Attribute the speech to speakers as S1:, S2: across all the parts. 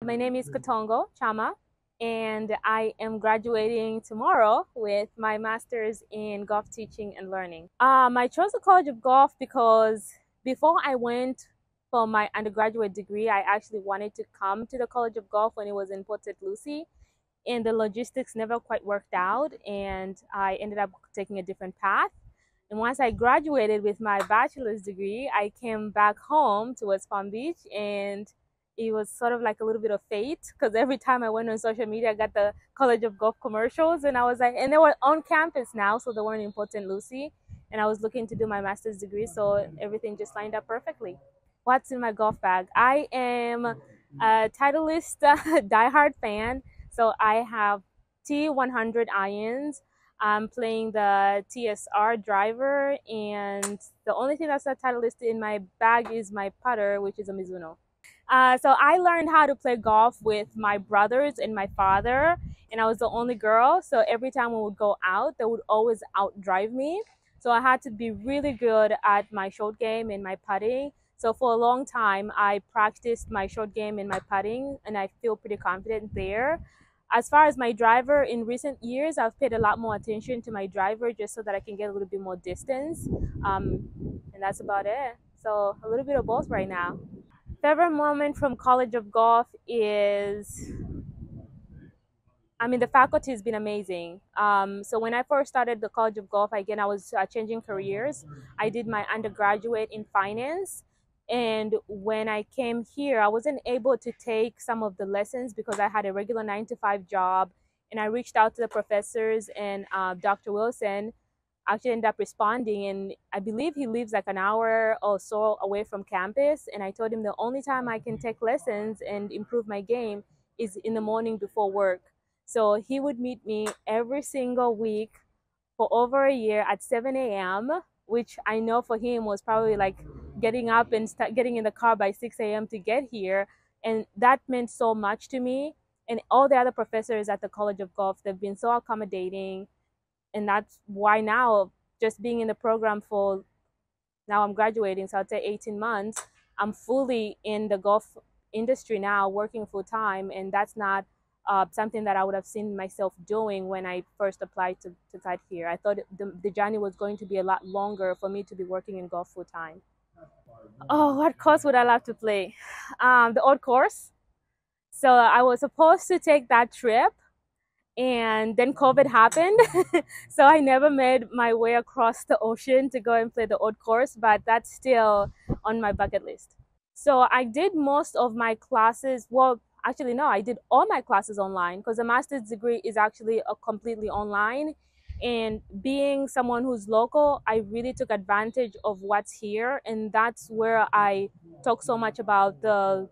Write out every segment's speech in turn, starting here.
S1: My name is Katongo Chama, and I am graduating tomorrow with my master's in golf teaching and learning. I chose the College of Golf because before I went for my undergraduate degree, I actually wanted to come to the College of Golf when it was in Port St. Lucie, and the logistics never quite worked out, and I ended up taking a different path. And once I graduated with my bachelor's degree, I came back home to West Palm Beach, and it was sort of like a little bit of fate because every time I went on social media, I got the College of Golf commercials, and I was like, and they were on campus now, so they weren't in Port St. Lucie. And I was looking to do my master's degree, so everything just lined up perfectly. What's in my golf bag? I am a Titleist diehard fan, so I have T100 irons. I'm playing the TSR driver, and the only thing that's not Titleist in my bag is my putter, which is a Mizuno. So I learned how to play golf with my brothers and my father, and I was the only girl. So every time we would go out, they would always outdrive me. So I had to be really good at my short game and my putting. So for a long time, I practiced my short game and my putting, and I feel pretty confident there. As far as my driver, in recent years, I've paid a lot more attention to my driver just so that I can get a little bit more distance. And that's about it. So a little bit of both right now. Favorite moment from College of Golf is, the faculty has been amazing. So when I first started the College of Golf, again, I was changing careers. I did my undergraduate in finance. And when I came here, I wasn't able to take some of the lessons because I had a regular 9-to-5 job. And I reached out to the professors, and Dr. Wilson actually ended up responding. And I believe he lives like an hour or so away from campus. And I told him the only time I can take lessons and improve my game is in the morning before work. So he would meet me every single week for over a year at 7 a.m., which I know for him was probably like getting up and getting in the car by 6 a.m. to get here. And that meant so much to me. And all the other professors at the College of Golf, they've been so accommodating. And that's why now, just being in the program for, now I'm graduating, so I'd say 18 months, I'm fully in the golf industry now, working full time. And that's not something that I would have seen myself doing when I first applied to cut here. I thought the journey was going to be a lot longer for me to be working in golf full time. Oh, what course would I love to play? The old course. So I was supposed to take that trip, and then COVID happened. So I never made my way across the ocean to go and play the old course, but that's still on my bucket list. So I did most of my classes, well, actually, no, I did all my classes online because a master's degree is actually completely online. And being someone who's local, I really took advantage of what's here. And that's where I talk so much about the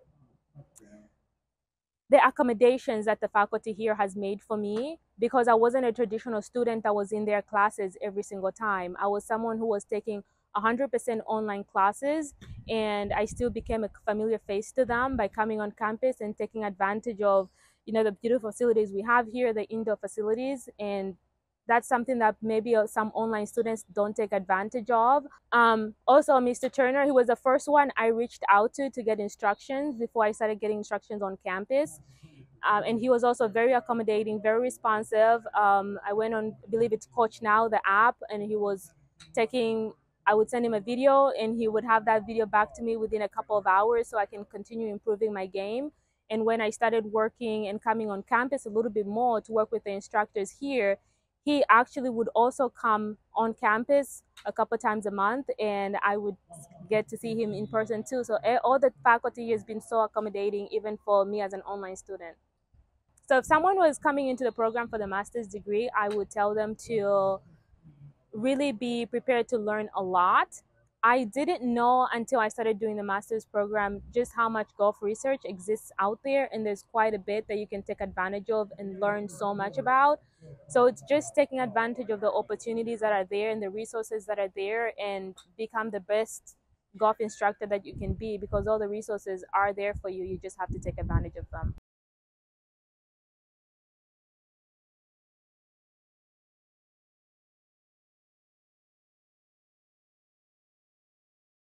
S1: accommodations that the faculty here has made for me, because I wasn't a traditional student that was in their classes every single time. I was someone who was taking 100% online classes, and I still became a familiar face to them by coming on campus and taking advantage of, the beautiful facilities we have here, the indoor facilities. And that's something that maybe some online students don't take advantage of. Also, Mr. Turner, he was the first one I reached out to get instructions before I started getting instructions on campus. And he was also very accommodating, very responsive. I went on, I believe it's Coach Now, the app, and he was I would send him a video, and he would have that video back to me within a couple of hours so I can continue improving my game. And when I started working and coming on campus a little bit more to work with the instructors here, he actually would also come on campus a couple times a month, and I would get to see him in person too. So all the faculty has been so accommodating, even for me as an online student. So if someone was coming into the program for the master's degree, I would tell them to really be prepared to learn a lot. I didn't know until I started doing the master's program just how much golf research exists out there, and there's quite a bit that you can take advantage of and learn so much about. So it's just taking advantage of the opportunities that are there and the resources that are there, and become the best golf instructor that you can be, because all the resources are there for you. You just have to take advantage of them.